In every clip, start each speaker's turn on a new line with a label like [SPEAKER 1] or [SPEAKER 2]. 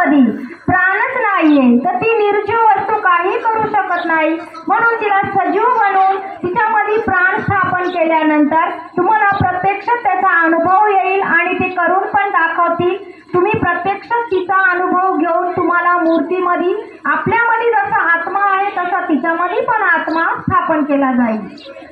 [SPEAKER 1] मूर्तीमध्ये प्राणच नाहीये तर ती निर्जीव वस्तू काही करू शकत नाही. म्हणून तिला सजीव बनवून तिच्यामध्ये प्राण स्थापन केल्यानंतर तुम्हाला प्रत्यक्ष त्याचा अनुभव येईल आणि ते करून पण दाखवतील. तुम्ही प्रत्यक्ष तिचा अनुभव घेऊन तुम्हाला मूर्तीमध्ये आपल्यामध्ये जसा आत्मा आहे तसा तिच्यामध्ये पण आत्मा स्थापन केला जाईल.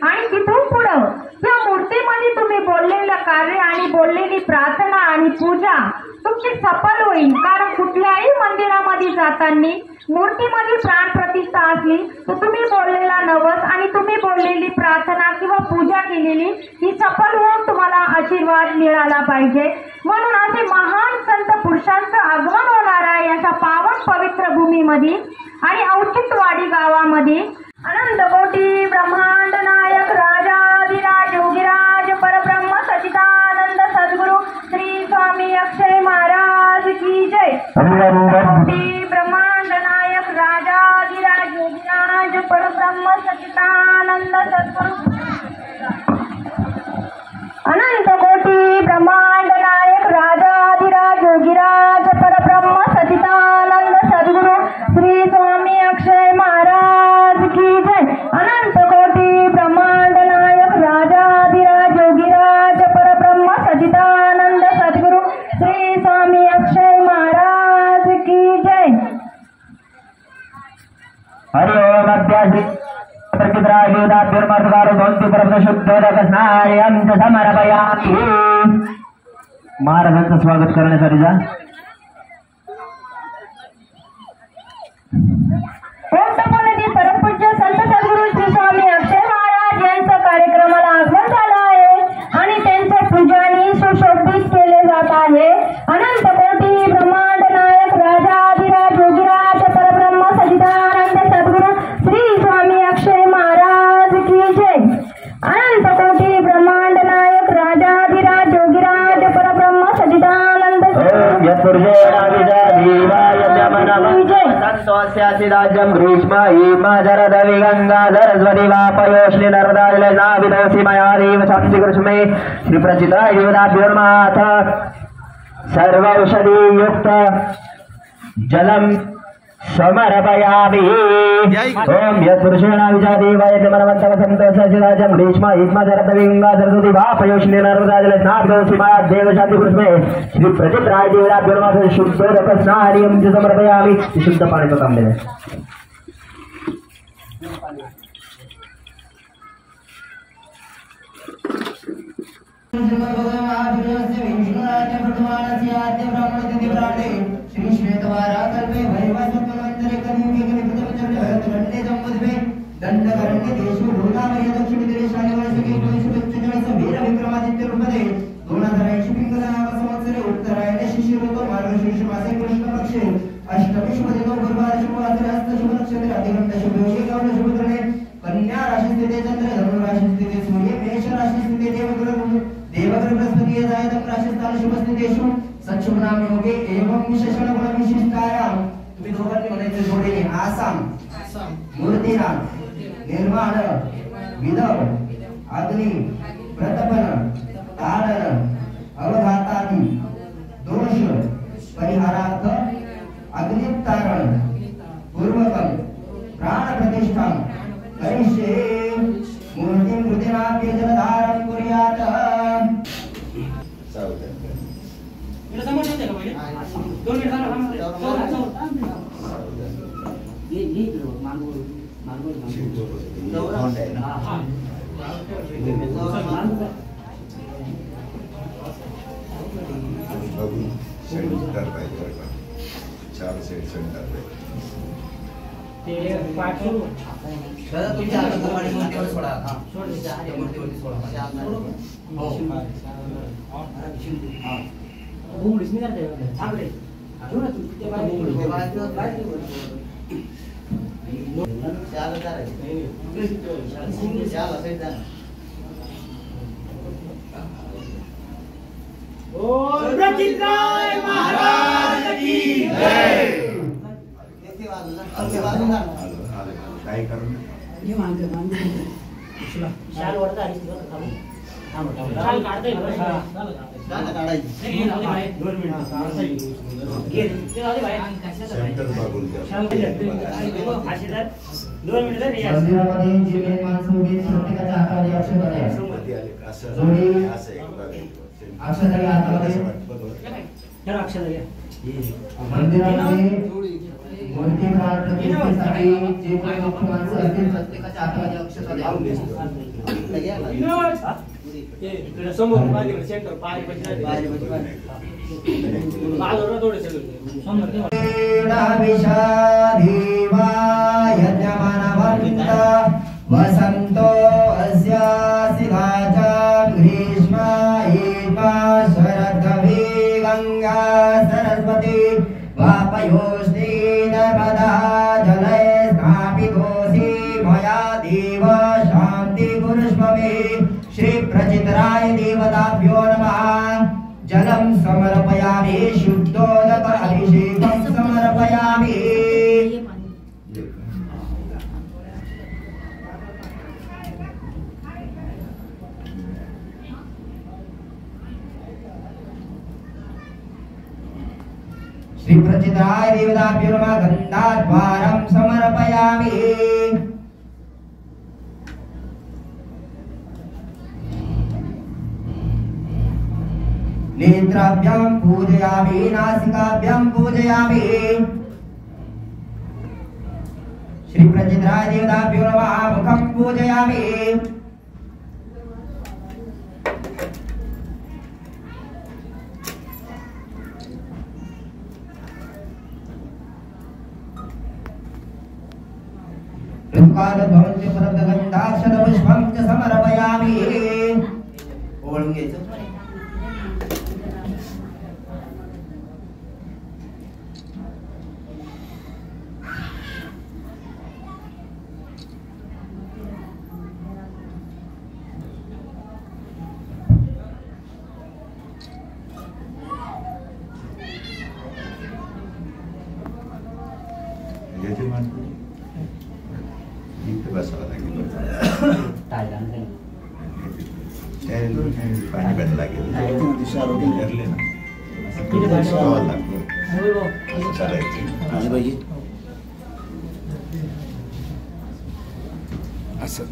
[SPEAKER 1] आणि तिथून पुढं त्या मूर्तीमध्ये तुम्ही बोललेलं कार्य आणि बोललेली प्रार्थना आणि पूजा तुमची सफल होईल. कारण कुठल्याही मंदिरामध्ये जाताना मूर्तीमध्ये प्राण प्रतिष्ठा असली तर तुम्ही बोललेला नवस आणि तुम्ही बोललेली प्रार्थना किंवा पूजा केलेली ही सफल होऊन तुम्हाला आशीर्वाद मिळाला पाहिजे. म्हणून असे महान संत पुरुषांचं आगमन होणार आहे याच्या पावन पवित्र भूमीमध्ये आणि औचित्यवाडी गावामध्ये. अनंत कोटी ब्रह्मांड नायक राजाधिराज योगीराज परब्रह्म सच्चिदानंद सद्गुरु श्री स्वामी अक्षय महाराज की जय. कोटी ब्रह्मांड नायक राजाधिराज योगीराज परब्रह्म सच्चिदानंद सद्गुरु. अनंत कोटी ब्रह्मांड नायक राजाधिराज योगीराज परब्रह्म सच्चिदानंद सद्गुरु श्री स्वामी अक्षय महाराज की जय. अनंत कोटी ब्रह्मांड नायक राजाधिराज योगीराज परब्रह्म सच्चिदानंद सद्गुरु श्री स्वामी अक्षय महाराज की जय.
[SPEAKER 2] हरि ओम अध्यात्म प्रकृतिरायुधाभ्यर्मर्गारो भवन्ति परमशुद्धोदकस्नायं च समर्पयामि. महाराजांचं स्वागत करण्यासाठी जा.
[SPEAKER 1] परमपूज्य संत सद्गुरु श्री स्वामी अक्षय महाराज यांचं कार्यक्रमाला आगमन झालं आहे आणि त्यांचे पूजानी सुशोभित केले जात आहे. अनंत कोटी ब्रह्मांड नायक राजाधिराज योगीराज परब्रह्म सच्चिदानंद सद्गुरु श्री स्वामी अक्षय महाराज की जय. अनंत कोटी ब्रह्मांड नायक राजाधिराज योगीराज परब्रह्म सच्चिदानंद
[SPEAKER 2] राज्यम ग्रीष्म हिमरदवि गंगा सरस्वती वापयोष्णि नर्मदाविदोषि मयादेव शांति कृष्मे श्री प्रचित योदाभ्युर्माथ सर्व औषधि युक्त जलम समर्पयामि. ओम यत्पुरुषेण विजादेवाय मनवन्तः संतोषसिराजं ग्रीष्म हिमरदवि गंगा सरस्वती वापयोष्णि नर्मदाविदोषि मयादेव शांति कृष्मे श्री प्रचित योदाभ्युर्माथ शुद्धोदक स्नानियं च समर्पयामि. शुद्ध पाण्याचं काम देणे.
[SPEAKER 3] श्री श्वेतवारा कल्पे भैरवसत्वमंतरे कलियुगे कलिपुत्रचंडे जम्बुद्वे दंडकरण्य देशो भूतामय दक्षिण दिशेने वर्षके शुभेच्छुजनस वीर विक्रमादित्य रूपदे 2080 पिंगला नाम संवत्सरे उत्तरायणे शिशिर ऋतु मार्गशीर्ष मासे कृष्ण पक्षे अष्टमी शुभ दिनो गुरुवार शुभवासरे हस्त शुभ नक्षत्र अधिगंत शुभ योगे गौण शुभ करणे कन्या राशि स्थिते चंद्र धनु राशि स्थिते सूर्य मेष राशि स्थिते देवग्रह बृहस्पति जायतम राशि स्थान शुभ स्थितेषु सत्शुभ नाम योगे एवं विशेषण गुण विशिष्टायाम. तुम्ही दोघांनी म्हणायचे जोडीने आसाम मूर्तिनाम निर्माण विदव अग्नि प्रतपन ताडन अवघातादि दोष परिहारार्थ अग्नितारण पूर्वकम प्राण प्रतिष्ठा करिष्ये. मूर्तिं कृतिनाप्य जलधारं कुर्यात्.
[SPEAKER 4] मेरा समझ होते का पहिले 2 मिनिट थांबा. ये मांगो हां
[SPEAKER 5] सेंटर पाहिजे का 4 सेंटर
[SPEAKER 4] ते पाठ सुरू
[SPEAKER 3] दादा तुमच्या हाताप्रमाणे मूर्तीवर सोडा. हां सोड त्या मूर्तीवरती सोडा. हो हां
[SPEAKER 4] घुमडीच मी करते चांगले घेऊ ना तू ते बाहेर
[SPEAKER 3] चाल चाल
[SPEAKER 4] प्रचित्राय महाराज की जय.
[SPEAKER 5] काय करून
[SPEAKER 4] ये मांगे शाल वरता आली तुला खाऊ शाल काढते
[SPEAKER 3] काढायची
[SPEAKER 4] 2 मिनिट घे ते जाऊ दे बाहेर
[SPEAKER 5] सेंटर बघून द्या.
[SPEAKER 4] आशीर्वाद 2 मिनिटं रे
[SPEAKER 3] मंदिरामध्ये जे मेन माणसं उभी आहेत, प्रत्येकाच्या हातामध्ये अक्षता द्या.
[SPEAKER 5] मध्ये आले का? असं
[SPEAKER 3] जोडी.
[SPEAKER 5] असं एक बघायचं.
[SPEAKER 3] अक्षता घ्या हातामध्ये.
[SPEAKER 5] असं वाटतं बरोबर.
[SPEAKER 4] तर अक्षर घ्या
[SPEAKER 3] मंदिरामध्ये मूर्ती प्रतिष्ठेसाठी जे काही मुख्य माणसं असतील प्रत्येकाच्या हातामध्ये अक्षता द्या.
[SPEAKER 4] इकडे समोर माझ्याकडे सेंटर पाय बाजूला थोडे समोर
[SPEAKER 3] विषाधीवा यज्ञमानवन्त वसन्तो अस्यासि वाचां ग्रीष्मा ईमा शरदवी गंगा सरस्वती वापयोष्णी नर्मदा जले स्थापितोऽसि मया देव शान्ति कुरुष्ममे श्री प्रचितराय देवताभ्यो नमः जलं समर्पयामि शुद्धोदक अभिषेकं समर्पयामि श्री प्रचितराय देवताभ्यो नमः गन्धाद्वारं समर्पयामि नेत्राभ्यां पूजयामि नासिकाभ्यां पूजयामि श्री प्रचितराय देवताभ्यो नमः मुखं पूजयामि ऋतुकालभवन्ति परब्धगन्धाक्षरपुष्पं च समर्पयामि ओळून घ्यायचं
[SPEAKER 5] याची माणसं इथे बसावं लागेल. पाणी प्यायला लागेल. धरले ना बसावं लागतं. चालायचं असं.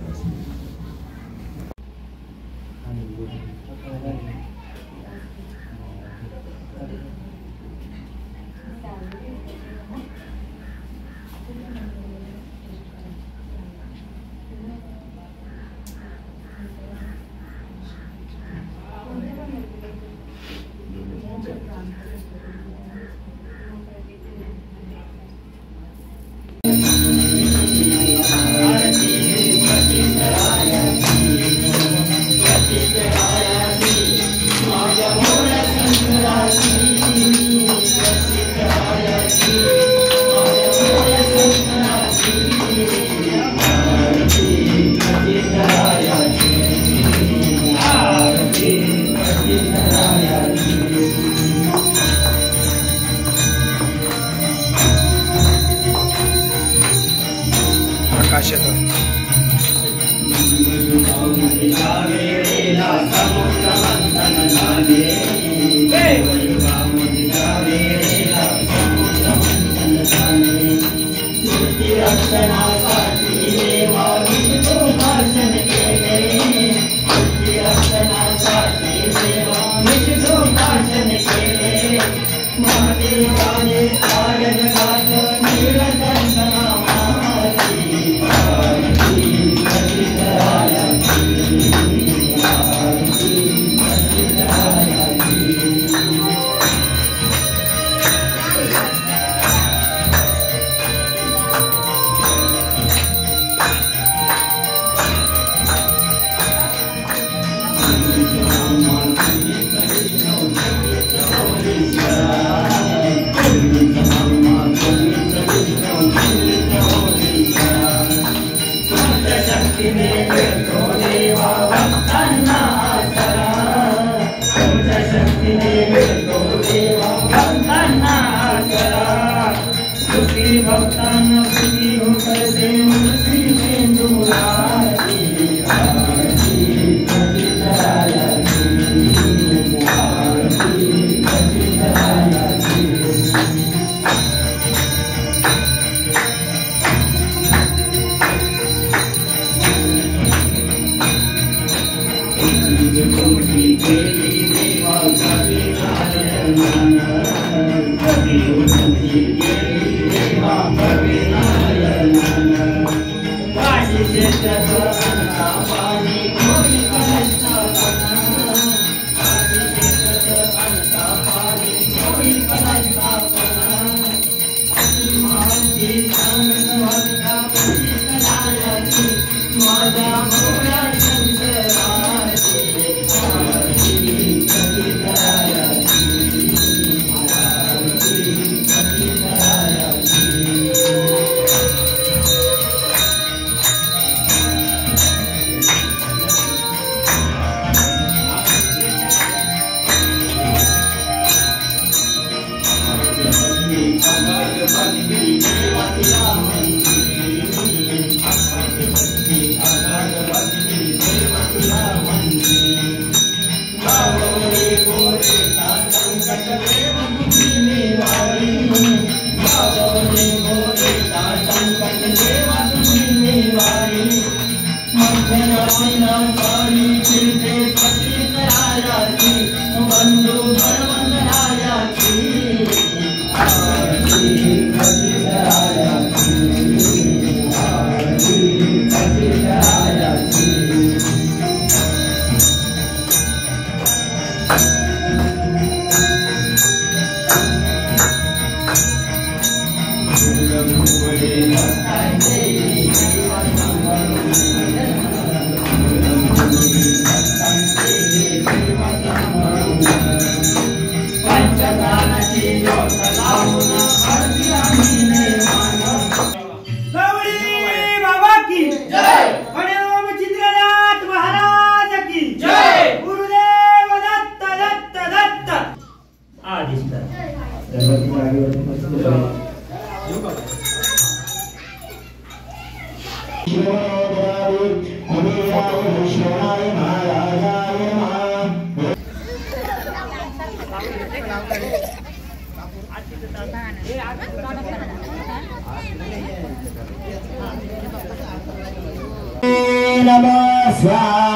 [SPEAKER 3] नमः स्वाहा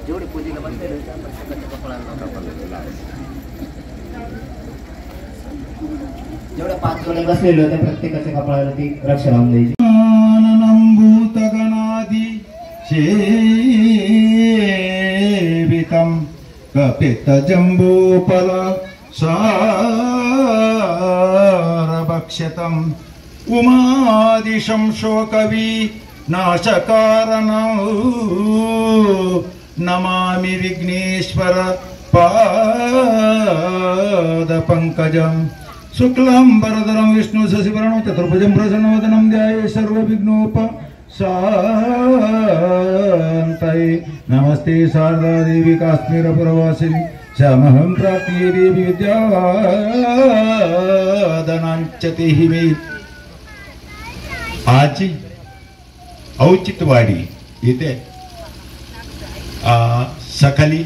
[SPEAKER 2] जेवढे पूजेला बसले प्रत्येकाच्या कपाळाला
[SPEAKER 3] जेवढे 5 जोडे बसलेले होते प्रत्येकाच्या कपाळाला ती रक्षा लावून द्यायची.
[SPEAKER 5] भूतगणादि सेवितं कपित जम्बूफल सारभक्षितम् उमादिशं शोकवि नाशकारणं नमामि विघ्नेश्वर पादपङ्कजम् शुक्लं वरदरं विष्णु शशिवर्णं चतुर्भुजं प्रसन्नवदनं ध्याये सर्वविघ्नोपशान्तये नमस्ते शारदा देवी काश्मीरपुरवासिनी श्यामहं प्राप्ये देवी विद्यादानाञ्च मे. आजी औचित्यवाडी येथे सकाळी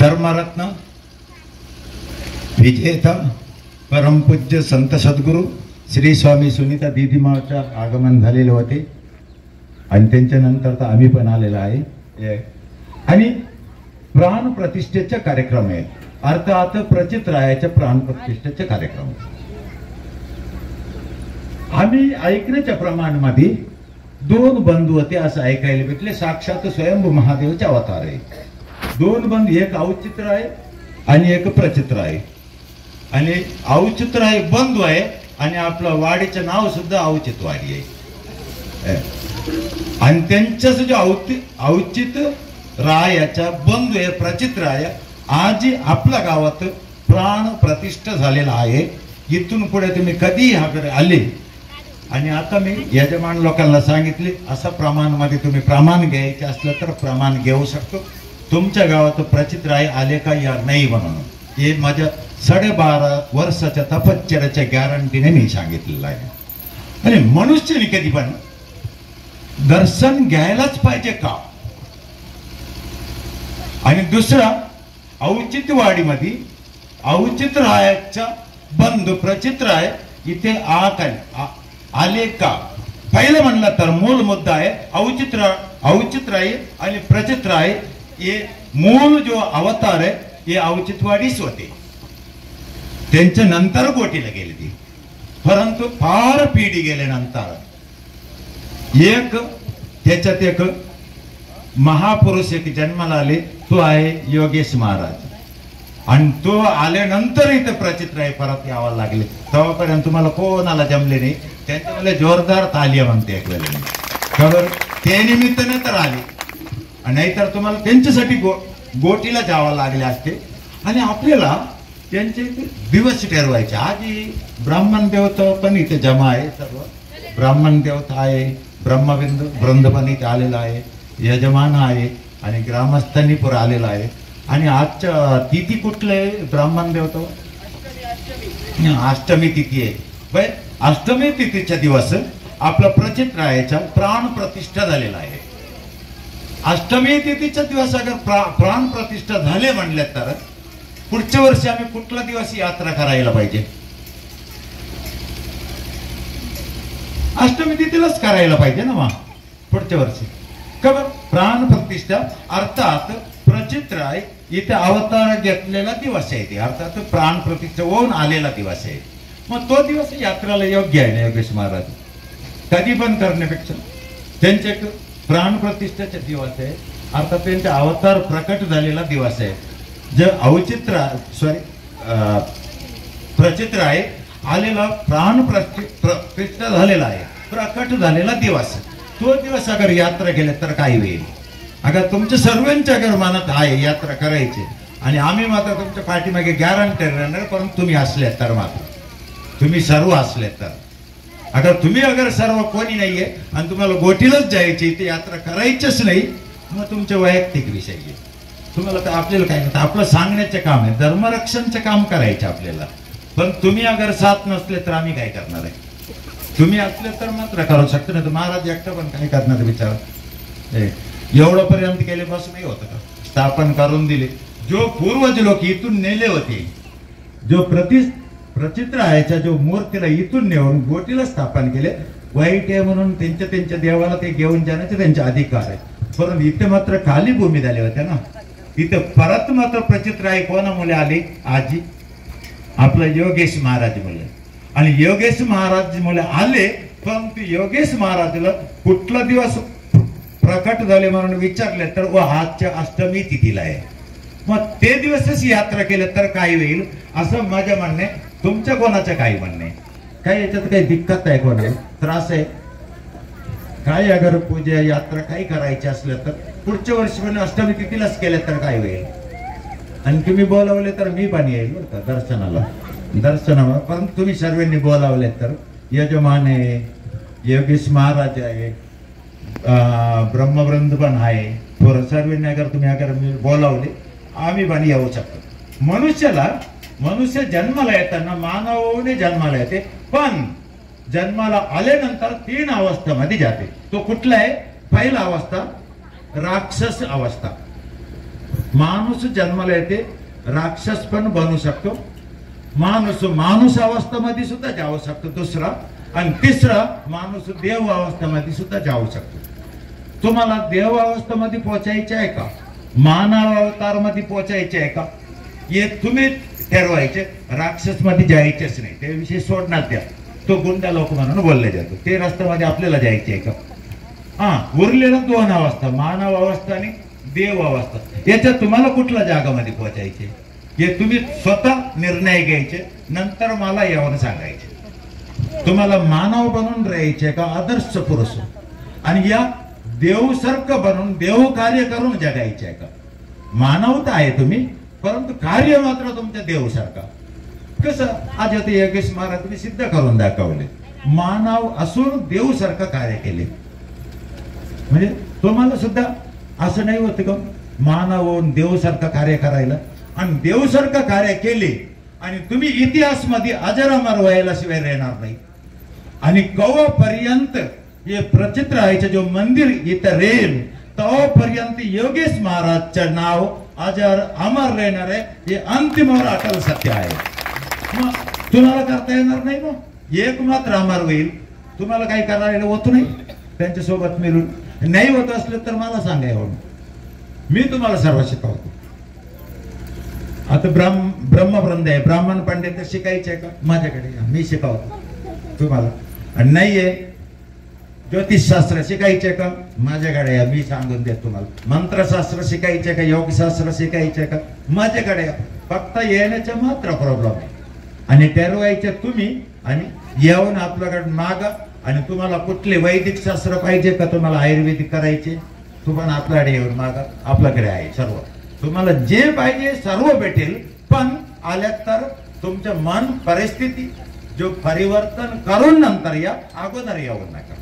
[SPEAKER 5] धर्मरत्न विजेता परमपूज्य संत सद्गुरू श्री स्वामी सुनीता दीदीमाचं आगमन झालेले होते आणि त्यांच्या नंतर तर आम्ही पण आलेलो आहे आणि प्राण प्रतिष्ठेचे कार्यक्रम आहे. अर्थात प्रचितरायाच्या प्राण प्रतिष्ठेचे कार्यक्रम आम्ही ऐकण्याच्या प्रमाणामध्ये 2 बंधू होते असं ऐकायला भेटले. साक्षात स्वयंभू महादेवचे अवतार आहे. 2 बंधू, एक औचित्र आहे आणि एक प्रचित्र आहे. आणि औचित्र आहे बंधू आहे आणि आपलं वाडीचं नाव सुद्धा औचित्यवाडी आहे. आणि त्यांचं जे औचित रायाचा बंधू आहे प्रचित्र आहे. आज आपल्या गावात प्राण प्रतिष्ठा झालेला आहे. इथून पुढे तुम्ही कधीही ह्याकडे आले आणि आता मी यजमान लोकांना सांगितले असं प्रमाणामध्ये तुम्ही प्रमाण घ्यायचे असलं तर प्रमाण घेऊ शकतो. तुमच्या गावात प्रचित्र आहे आले का या नाही म्हणून हे माझ्या 12.5 वर्षाच्या तपश्चर्याच्या गॅरंटीने मी सांगितलेलं आहे. आणि मनुष्याने कधी पण दर्शन घ्यायलाच पाहिजे का. आणि दुसरा औचित्यवाडीमध्ये औचित्यरायाचा बंधू प्रचित्र आहे इथे आले का. पहिलं म्हणलं तर मूळ मुद्दा आहे औचित्र आहे आणि प्रचित्र आहे. हे मूळ जो अवतार आहे हे औचित्यवाडीच होते. त्यांच्या नंतर गोटीला गेले ती. परंतु फार पिढी गेल्यानंतर त्याच्यात एक महापुरुष एक जन्माला आले. तो आहे योगेश महाराज. आणि तो आल्यानंतर इथं प्रचित्र आहे परत यावं लागले. तेव्हापर्यंत तुम्हाला कोणाला जमले नाही. त्यांच्या मला जोरदार तालिया म्हणते एक वेळेला खबर ते निमित्ताने तर आले. नाहीतर तुम्हाला त्यांच्यासाठी गोटीला जावं लागले असते. आणि आपल्याला त्यांचे दिवस ठरवायचे. आधी ब्राह्मण देवता पण इथे जमा आहे, सर्व ब्राह्मण देवता आहे, ब्रह्मबिंदू वृंद पण इथे आलेला आहे, यजमान आहे आणि ग्रामस्थांनी पुढे आलेला आहे. आणि आजच्या तिथी कुठलं आहे ब्राह्मण देवता? अष्टमी तिथी आहे. बाय अष्टमी तिथीच्या दिवस आपला प्रचित रायाचा प्राण प्रतिष्ठा झालेला आहे. अष्टमी तिथीच्या दिवस अगर प्राण प्रतिष्ठा झाले म्हणले तर पुढच्या वर्षी आम्ही कुठला दिवस यात्रा करायला पाहिजे? अष्टमी तिथीलाच करायला पाहिजे ना मग पुढच्या वर्षी. खबर प्राण प्रतिष्ठा अर्थात प्रचित राय इथे अवतार घेतलेला दिवस आहे, ते अर्थात प्राण प्रतिष्ठा होऊन आलेला दिवस आहे. मग तो दिवस यात्रेला योग्य आहे ना योगेश महाराज? कधी पण करण्यापेक्षा त्यांचे प्राण प्रतिष्ठेचे दिवस आहे, अर्थात त्यांचा अवतार प्रकट झालेला दिवस आहे. जे अवचित्र प्रचित्र आहे आलेला प्राण प्रतिष्ठा झालेला आहे, प्रकट झालेला दिवस. तो दिवस अगर यात्रा केले तर काय होईल? अगर तुमच्या सर्वांच्या अगर मनात आहे यात्रा करायची आणि आम्ही मात्र तुमच्या पाठीमागे गॅरंटी राहणार, परंतु तुम्ही असले तर मात्र तुम्ही सर्व असले तर. अगर तुम्ही अगर सर्व कोणी नाहीये आणि तुम्हाला गोटीलाच जायची ते यात्रा करायचीच नाही, मग तुमचे वैयक्तिक विषय आहे. तुम्हाला तर आपल्याला काय नाही, आपलं सांगण्याचे काम आहे, धर्मरक्षणचे काम करायचे आपल्याला. पण तुम्ही अगर साथ नसले तर आम्ही काय करणार आहे? तुम्ही असले तर मात्र करू शकतो, नाही तर महाराज एकटं पण काय करणार विचार? एवढं पर्यंत केले बस नाही होतं का? स्थापन करून दिले. जो पूर्वज लोक इथून नेले होते, जो प्रचित्र आहे जो मूर्तीला इथून नेऊन गोटीला स्थापन केले, वाईट आहे म्हणून त्यांच्या देवाला ते घेऊन जाण्याचे त्यांचे अधिकार आहे. परंतु इथे मात्र खाली भूमी झाली होत्या ना. इथे परत मात्र प्रचित्र आहे कोणामुळे आले? आजी आपलं योगेश महाराज मुले. आणि योगेश महाराज मुले आले, परंतु योगेश महाराजला कुठला दिवस प्रकट झाले म्हणून विचारले तर व आजच्या अष्टमी तिथीला आहे. मग ते दिवसच यात्रा केले तर काय होईल असं माझं म्हणणे. तुमच्या कोणाचं काही म्हणणे? काय याच्यात काही दिक्कत आहे? कोणाला त्रास आहे काय? अगर पूजा यात्रा काही करायची असलं तर पुढच्या वर्षी पण अष्टमी तिथीलाच केले तर काय होईल? आणि तुम्ही बोलावले तर मी पण येईल बरं का दर्शनाला. परंतु तुम्ही सर्वांनी बोलावले तर यजमान आहे, योगेश महाराज आहे, ब्रह्मवृंद पण आहे, थोडं सर्वांनी अगर तुम्ही अगर मी बोलावले आम्ही पण येऊ शकतो. मनुष्य जन्माला येताना मानवाने जन्माला येते, पण जन्माला आल्यानंतर 3 अवस्थेमध्ये जाते. तो कुठला आहे? पहिला अवस्था राक्षस अवस्था. माणूस जन्माला येते, राक्षस पण बनू शकतो. माणूस अवस्थेमध्ये सुद्धा जाऊ शकतो. दुसरा आणि तिसरा माणूस देव अवस्थेमध्ये सुद्धा जाऊ शकतो. तुम्हाला देव अवस्थेमध्ये पोहोचायचे आहे का? मानव अवतार मध्ये पोहोचायचे आहे का? हे तुम्ही ठरवायचे. राक्षस मध्ये जायचेच नाही, ते विषय सोडणार द्या. तो गुंडा लोक म्हणून बोलले जातो. ते रस्त्यामध्ये आपल्याला जायचे आहे का? उरलेल्या 2 अवस्था, मानव अवस्था आणि देव अवस्था. याच्यात तुम्हाला कुठल्या जागामध्ये पोहोचायचे हे तुम्ही स्वतः निर्णय घ्यायचे, नंतर मला यावर सांगायचे. तुम्हाला मानव बनून राहायचे का आदर्श पुरुष आणि या देवसारखं बनून देव कार्य करून जगायचे आहे का? मानव तर आहे तुम्ही, परंतु कार्य मात्र तुमच्या देवसारखा. कसं आज आता योगेश महाराज तुम्ही सिद्ध करून दाखवले, मानव असून देवसारखं कार्य केले. म्हणजे तुम्हाला सुद्धा असं नाही होतं का मानव होऊन देवसारखं कार्य करायला? आणि देवसारखं कार्य केले आणि तुम्ही इतिहासमध्ये अजरामर व्हायला शिवाय राहणार नाही. आणि कवापर्यंत हे प्रचित्र आहे जो मंदिर इथं रेल तवापर्यंत योगेश महाराजचं नाव अजर अमर राहणार आहे. हे अंतिम और अटल सत्य आहे. मग तुम्हाला करता येणार नाही. मग एक मात्र अमर होईल. तुम्हाला काही करायला होत नाही त्यांच्या सोबत मिळून. नाही होत असलं तर मला सांगाय, मी तुम्हाला सर्व शिकवतो. आता ब्रह्मवृंद आहे, ब्राह्मण पंडित शिकायचे का? माझ्याकडे मी शिकवतो तुम्हाला. नाहीये ज्योतिषशास्त्र शिकायचे का? माझ्याकडे या, मी सांगून देतो तुम्हाला. मंत्रशास्त्र शिकायचे का? योगशास्त्र शिकायचे का? माझ्याकडे या. फक्त येण्याचा मात्र प्रॉब्लेम आहे. आणि ठरवायचे तुम्ही आणि येऊन आपल्याकडे मागा. आणि तुम्हाला कुठले वैदिक शास्त्र पाहिजे का? तुम्हाला आयुर्वेदिक करायचे? तुम्हाला आपल्याकडे येऊन मागा, आपल्याकडे आहे सर्व. तुम्हाला जे पाहिजे सर्व भेटेल, पण आल्यात तर तुमचं मन परिस्थिती जो परिवर्तन करून नंतर या, अगोदर येऊ नका.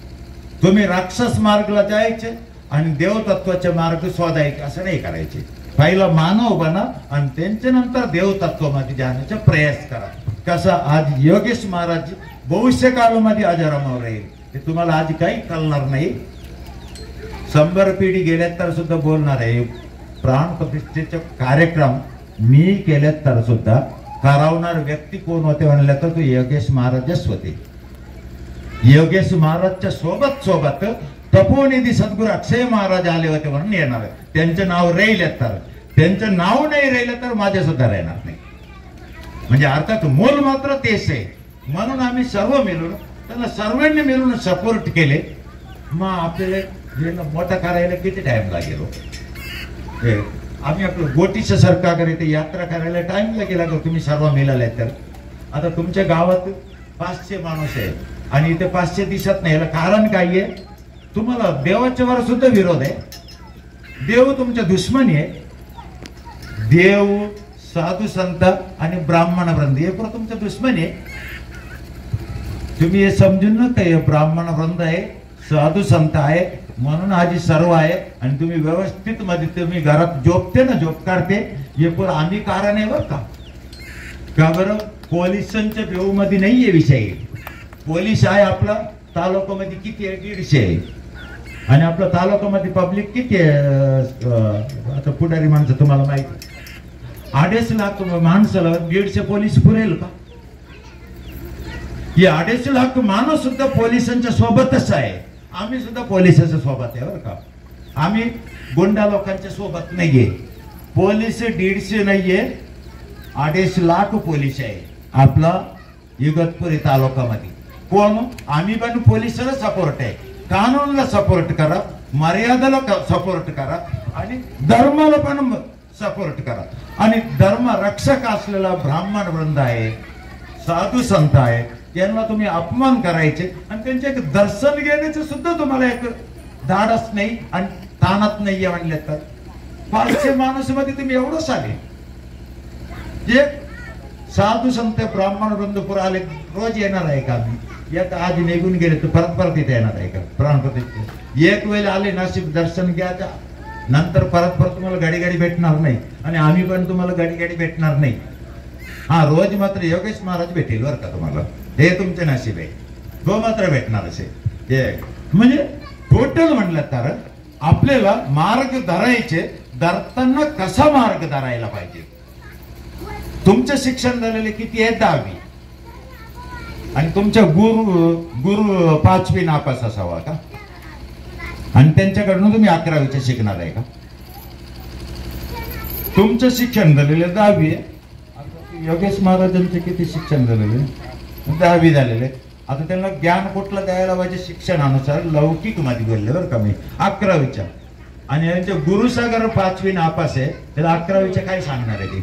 [SPEAKER 5] तुम्ही राक्षस मार्गला जायचे आणि देवतत्वाचे मार्ग शोधायचे असं नाही करायचे. पहिला मानव बना आणि त्यांच्या नंतर देवतत्वामध्ये जाण्याचा प्रयास करा. कसा आज योगेश महाराज भविष्य काळामध्ये आजारामावर राहील हे तुम्हाला आज काही कळणार नाही. 100 पिढी गेल्यात तर सुद्धा बोलणार आहे. प्राण प्रतिष्ठेचे कार्यक्रम मी केल्यात तर सुद्धा करावणार व्यक्ती कोण होते म्हणलं तर तो योगेश महाराजच होते. योगेश महाराजच्या सोबत तपोनिधी सद्गुरू अक्षय महाराज आले होते म्हणून येणार. त्यांचं नाव राहिलं तर, त्यांचं नाव नाही राहिलं तर माझे सुद्धा राहणार नाही. म्हणजे अर्थात मूल मात्र तेच आहे. म्हणून आम्ही सर्व मिळून त्यांना सर्वांनी मिळून सपोर्ट केले. मग आपल्याला मोठा करायला किती टाइम लागेल. आम्ही आपलं गोटीच्या सरका करीत यात्रा करायला टाइम लागेल का तुम्ही सर्व मिळाले तर. आता तुमच्या गावात 500 माणूस आहे आणि इथे 500 दिसत नाही. याला कारण काय आहे? तुम्हाला देवाच्या वर सुद्धा विरोध आहे. देव तुमच्या दुश्मनी आहे. देव, साधू संत आणि ब्राह्मण वृंद हे पण तुमच्या दुश्मनी आहे. तुम्ही हे समजून नका. हे ब्राह्मण वृंद आहे, साधू संत आहे म्हणून आजी सर्व आहे आणि तुम्ही व्यवस्थित मध्ये तुम्ही घरात झोपते ना, झोप काढते हे पण आम्ही कारण आहे बरं का बरं. पोलिसांच्या बेऊ मध्ये नाहीये विषय. पोलीस आहे आपला तालुक्यामध्ये किती आहे? 150 आहे. आणि आपल्या तालुक्यामध्ये पब्लिक किती आहे? आता पुढारी माणसं तुम्हाला माहिती 2.5 लाख माणसाला 150 पोलीस पुरेल का? हे 2.5 लाख माणूस सुद्धा पोलिसांच्या सोबतच आहे. आम्ही सुद्धा पोलिसांच्या सोबत आहे बरं का. आम्ही गुंडा लोकांच्या सोबत नाहीये. पोलीस 150 नाहीये, 2.5 लाख पोलीस आहे आपला इगतपुरी तालुक्यामध्ये. कोण? आम्ही पण पोलिसाला सपोर्ट आहे. कानूनला सपोर्ट करा, मर्यादेला सपोर्ट करा आणि धर्माला पण सपोर्ट करा. आणि धर्म रक्षक असलेला ब्राह्मण वृंद आहे, साधू संत आहे, यांना तुम्ही अपमान करायचे आणि त्यांचे एक दर्शन घेण्याचे सुद्धा तुम्हाला एक धाडस नाही आणि तानात नाहीये म्हणले तर 500 माणूस मध्ये तुम्ही एवढंच आले. जे साधू संत ब्राह्मण वृंदपूर आले रोज येणार आहे का? आम्ही यात आज निघून गेले तर परत इथे येणार आहे का? प्राणप्रतिष्ठा एक वेळ आले नाशिक दर्शन घ्यायच्या नंतर परत तुम्हाला गाडी भेटणार नाही आणि आम्ही पण तुम्हाला गाडी भेटणार नाही. हा रोज मात्र योगेश महाराज भेटेल बरं का तुम्हाला. हे तुमचे नशीब आहे. तो मात्र भेटणार असे. म्हणजे टोटल म्हणलं तर आपल्याला मार्ग धरायचे. धरताना कसा मार्ग धरायला पाहिजे? तुमचं शिक्षण झालेले किती आहे? 10वी. आणि तुमच्या गुरु 5वी नापास असावा का? आणि त्यांच्याकडून तुम्ही 11वीचे शिकणार आहे का? तुमचं शिक्षण झालेले 10वी आहे. योगेश महाराजांचे किती शिक्षण झालेले? 10वी झालेले. आता त्यांना ज्ञान कुठलं द्यायला पाहिजे? शिक्षणानुसार लौकिक मध्ये बोलले बरं का मी 11वीच्या. आणि यांचे गुरुसागर 5वी नापास आहे. त्याला 11वीच्या काय सांगणार आहे ते?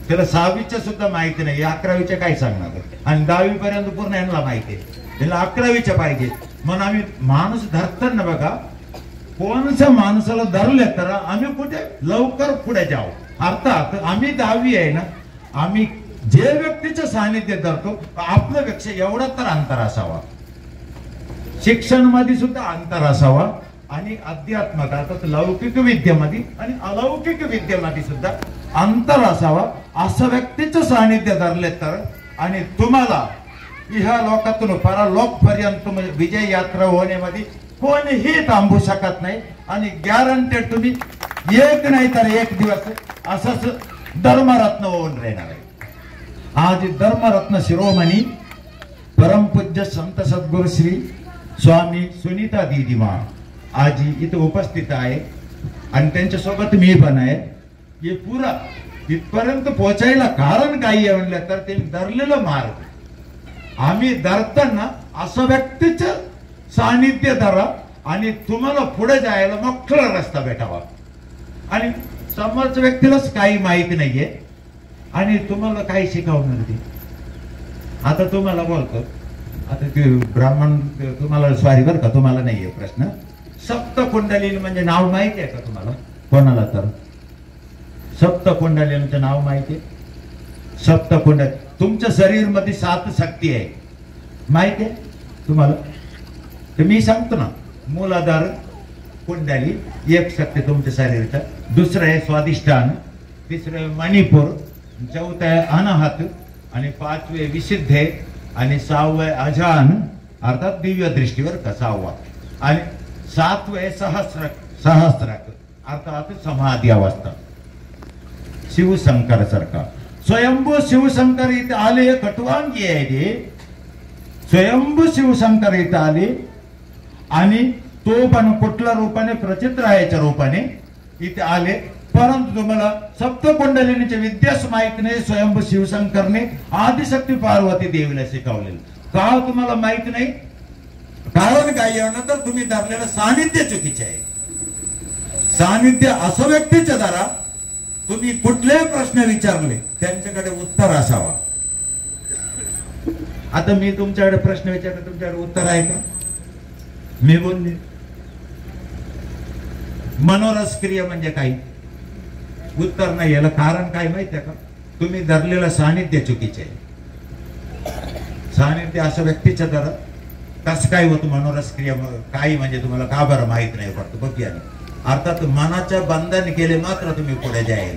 [SPEAKER 5] त्याला 6वीच्या सुद्धा माहिती नाही, 11वीच्या काय सांगणार आहे? आणि 10वी पर्यंत पूर्ण यांना माहिती आहे. त्याला 11वीच्या पाहिजे. म्हणून आम्ही माणूस धरताना बघा कोणत्या माणसाला धरले तर आम्ही कुठे लवकर पुढे जाऊ. अर्थात आम्ही 10वी आहे ना, आम्ही जे व्यक्तीचं सानिध्य धरतो आपल्यापेक्षा एवढा तर अंतर असावा. शिक्षण मध्ये सुद्धा अंतर असावा आणि अध्यात्मात अर्थात लौकिक विद्येमध्ये आणि अलौकिक विद्येमध्ये सुद्धा अंतर असावा. असं व्यक्तीचं सानिध्य धरले तर आणि तुम्हाला ह्या लोकातून परलोक पर्यंत विजय यात्रा होण्यामध्ये कोणीही थांबू शकत नाही. आणि गॅरंटेड तुम्ही एक नाही तर एक दिवस असंच धर्मरत्न होऊन राहणार आहे. आज धर्मरत्न शिरोमणी परमपूज्य संत सद्गुरू श्री स्वामी सुनीता दीदीमा आज इथे उपस्थित आहे आणि त्यांच्यासोबत मी पण आहे. हे पुरा इथपर्यंत पोहोचायला कारण काही आहे म्हणलं तर ते धरलेलं मार्ग. आम्ही धरताना असं व्यक्तीचं सानिध्य धरा आणि तुम्हाला पुढे जायला मोकळा रस्ता भेटावा. आणि समोरच्या व्यक्तीलाच काही माहिती नाहीये आणि तुम्हाला काही शिकवणार ते. आता तुम्हाला बोलतो, आता ते ब्राह्मण तुम्हाला स्वारी बरं का, तुम्हाला नाहीये प्रश्न. सप्तकुंडलीन म्हणजे नाव माहिती आहे का तुम्हाला? कोणाला तर सप्तकुंडलीनचं नाव माहिती आहे? सप्तकुंड. तुमच्या शरीर मध्ये 7 शक्ती आहे, माहिती आहे तुम्हाला? तर मी सांगतो ना, मूलाधार कुंडली एक शक्ती तुमच्या शरीराचा, दुसरं आहे स्वादिष्ठान, तिसरं आहे मणिपूर, चौथं आहे अनाहत, आणि 5वे विशुद्ध आहे, आणि 6वं आहे अजान अर्थात दिव्य दृष्टीवर का 6वा, आणि 7वं आहे सहस्राक अर्थात समाधी अवस्था. शिवशंकर सारखा स्वयंभू शिवशंकर इथे आले, खटवांगी आहे ते स्वयंभू शिवशंकर इथे आले, आणि तो पण कुठल्या रूपाने? प्रचित्रायाच्या रूपाने इथे आले. परंतु तुम्हाला सप्तकुंडलिनीचे विद्यास माहित नाही. स्वयंभू शिवशंकरने आदिशक्ती पार्वती देवीला शिकवलेलं का तुम्हाला माहित नाही? कारण काय येणार तर तुम्ही धरलेलं सानिध्य चुकीचे आहे. सानिध्य असं व्यक्तीच्या द्वारा तुम्ही कुठलेही प्रश्न विचारले त्यांच्याकडे उत्तर असावा. आता मी तुमच्याकडे प्रश्न विचारले, तुमच्याकडे उत्तर आहे का? मी बोलले मनोरस क्रिया म्हणजे काही उत्तर नाही. याला कारण काय माहिती आहे का? तुम्ही धरलेलं सानिध्य चुकीचे आहे. सानिध्य असं व्यक्तीच्या द्वारा कसं काय होतं मनोरस क्रिया काही म्हणजे तुम्हाला का बरं माहित नाही पडतं बघ. अर्थात मनाच्या बंधन केले मात्र तुम्ही पुढे जाईल,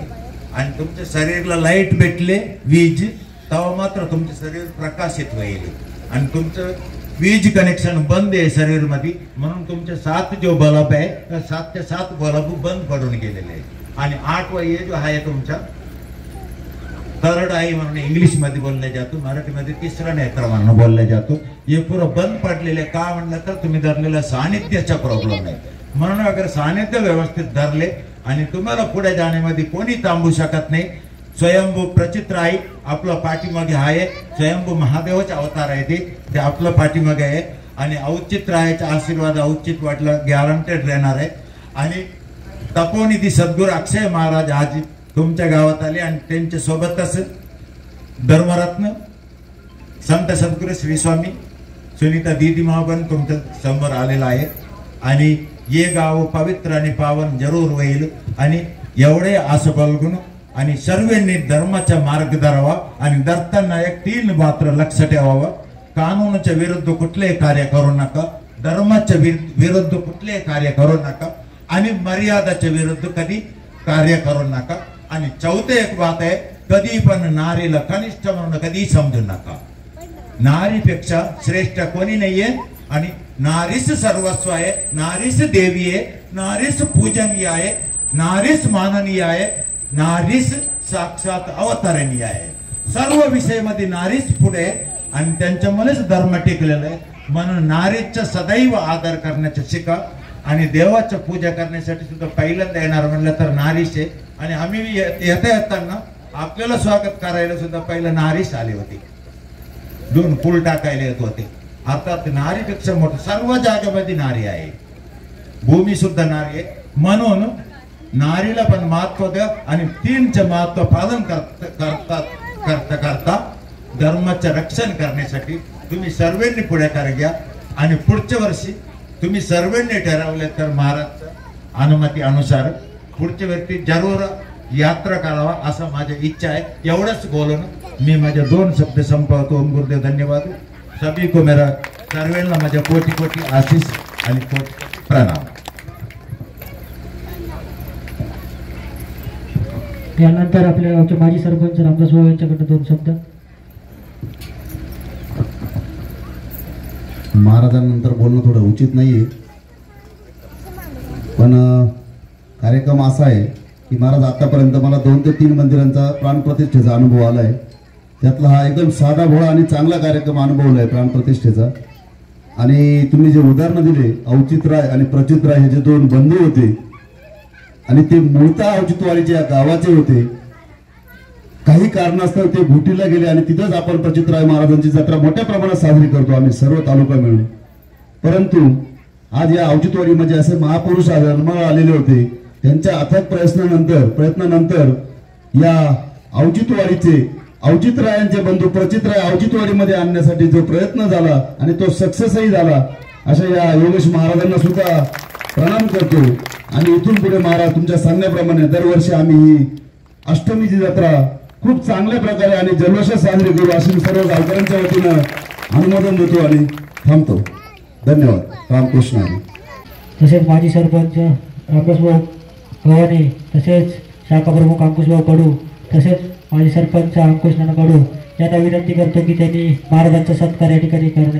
[SPEAKER 5] आणि तुमच्या शरीराला लाईट भेटले वीज, तेव्हा मात्र तुमचे शरीर प्रकाशित होईल. आणि तुमचं वीज कनेक्शन बंद आहे शरीर मध्ये, म्हणून तुमचे 7 जो बल्ब आहे 7 चे 7 बल्ब बंद पडून गेलेले आहे. आणि 8वा ये जो आहे तुमचा थर्ड आई म्हणून इंग्लिश मध्ये बोलले जातो, मराठीमध्ये तिसरा नेत्र म्हणून बोलले जातो. हे पुरं बंद पडलेले का म्हणलं तर तुम्ही धरलेला सानिध्याचा प्रॉब्लेम आहे. म्हणून अगर सानिध्य व्यवस्थित धरले आणि तुम्हाला पुढे जाण्यामध्ये कोणी थांबू शकत नाही. स्वयंभू प्रचित्र आई आपलं पाठीमागे आहे, स्वयंभू महादेवाचा अवतार आहे ते आपलं पाठीमागे आहे, आणि औचित्यरायाचा आशीर्वाद औचित वाटलं गॅरंटेड राहणार आहे. आणि तपोनिधी सद्गुरू अक्षय महाराज आज तुमच्या गावात आले, आणि त्यांच्या सोबतच धर्मरत्न संत सद्गुरू श्री स्वामी सुनीता दीदी महाबन तुमच्या समोर आलेला आहे. आणि ये गाव पवित्र आणि पावन जरूर होईल. आणि एवढे असं बलगुण आणि सर्वांनी धर्माचा मार्ग धरावा, आणि धरताना एक 3 मात्र लक्ष ठेवावं. कानूनच्या विरुद्ध कुठलेही कार्य करू नका, धर्माच्या विरुद्ध कुठलेही कार्य करू नका, आणि मर्यादाच्या विरुद्ध कधी कार्य करू नका. आणि चौथे एक बात आहे, कधी पण नारीला कनिष्ठ म्हणून कधी समजू नका. नारीपेक्षा श्रेष्ठ कोणी नाहीये, आणि नारीस सर्वस्व आहे, नारीस देवी आहे, नारीस पूजनीय आहे, नारीस माननीय आहे, नारीस साक्षात अवतरणीय आहे. सर्व विषय मध्ये नारीस पुढे, आणि त्यांच्यामुळेच धर्म टिकलेला आहे. म्हणून नारीचा सदैव आदर करण्याचा शिका. आणि देवाचं पूजा करण्यासाठी सुद्धा पहिल्यांदा येणार म्हणलं तर नारीस आहे. आणि आम्ही येताना आपल्याला स्वागत करायला सुद्धा पहिलं नारीस आले होते, 2 फूल टाकायला येत होते. अर्थात नारीपेक्षा मोठं सर्व जागेमध्ये नारी आहे, भूमी सुद्धा नारी आहे. म्हणून नारीला पण महत्व द्या, आणि 3चे महत्व पालन करता करता धर्माचं रक्षण करण्यासाठी तुम्ही सर्वांनी पुढाकार घ्या. आणि पुढच्या वर्षी तुम्ही सर्वांनी ठरवले तर महाराजच्या अनुमती अनुसार पुढच्या व्यक्ती जरूर यात्रा करावा असं माझी इच्छा आहे. एवढंच बोलून मी माझे 2 शब्द संपवतो. ओम गुरुदेव धन्यवाद. सभी को मेरा सर्वांना माझ्या कोटी कोटी आशीष आणि कोटी प्रणाम.
[SPEAKER 4] त्यानंतर आपल्या गावचे माजी सरपंच रामदास भाऊ यांच्याकडे 2 शब्द.
[SPEAKER 6] महाराजांनंतर बोलणं थोडं उचित नाहीये, पण कार्यक्रम असा आहे की महाराज आतापर्यंत मला 2 ते 3 मंदिरांचा प्राणप्रतिष्ठेचा अनुभव आलाय. त्यातला हा एकदम साधा भोळा आणि चांगला कार्यक्रम अनुभवलाय प्राणप्रतिष्ठेचा. आणि तुम्ही जे उदाहरणं दिले औचित्यराय आणि प्रचितराय हे जे 2 बंधू होते, आणि ते मूळतः औचित्यवाडीच्या गावाचे होते. काही कारणास्तव ते घुटीला गेले, आणि तिथंच आपण प्रचितराय महाराजांची जत्रा मोठ्या प्रमाणात साजरी करतो आम्ही सर्व तालुका मिळून. परंतु आज या औचित्यवाडीमध्ये असे महापुरुष जन्माला आलेले होते. त्यांच्या अथक प्रयत्नानंतर या औचित्यवाडीचे औचित्यरायांचे बंधू प्रचितराय औचित्यवाडीमध्ये आणण्यासाठी जो प्रयत्न झाला आणि तो सक्सेसही झाला, अशा या योगेश महाराजांना सुद्धा प्रणाम करतो. आणि इथून पुढे महाराज तुमच्या सांगण्याप्रमाणे दरवर्षी आम्ही ही अष्टमीची जत्रा खूप चांगल्या प्रकारे आणि जल्लोषात साजरी करू अशी सर्व गावकऱ्यांच्या वतीनं अनुमोदन देतो आणि थांबतो. धन्यवाद. रामकृष्ण हरी.
[SPEAKER 4] तसेच माजी सरपंच राकेशभाऊ गव्हाणे, तसेच शाखा प्रमुख अंकुशभाऊ कडू, तसेच माजी सरपंच अंकुश नाना कडू यांना विनंती करतो की त्यांनी महाराजांचा सत्कार या ठिकाणी करणे.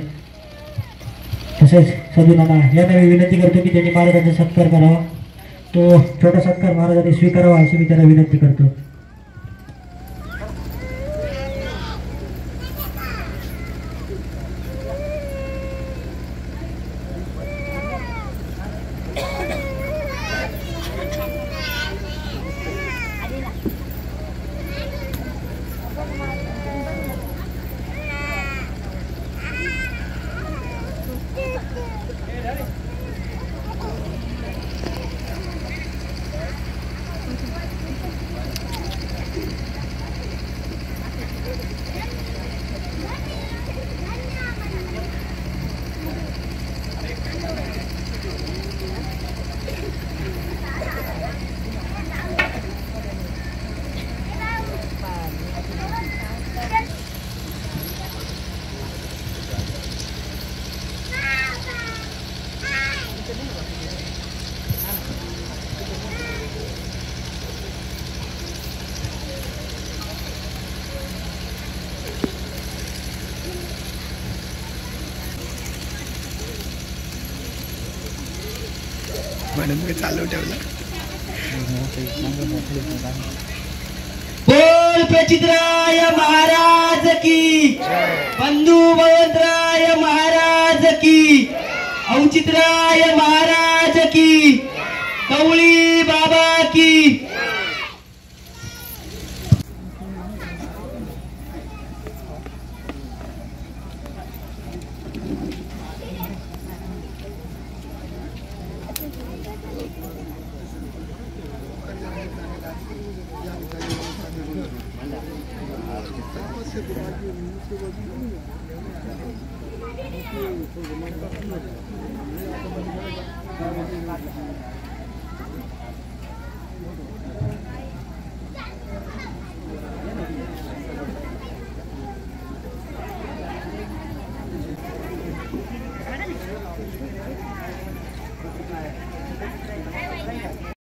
[SPEAKER 4] तसेच सदू नाना यांना मी विनंती करतो की त्यांनी महाराजांचा सत्कार करावा. तो छोटा सत्कार महाराजांनी स्वीकारावा अशी मी त्यांना विनंती करतो.
[SPEAKER 7] बोल प्रचितराय महाराज की, बंधू भगवंतराय महाराज की, औचितराय महाराज की, कवळी बाबा की.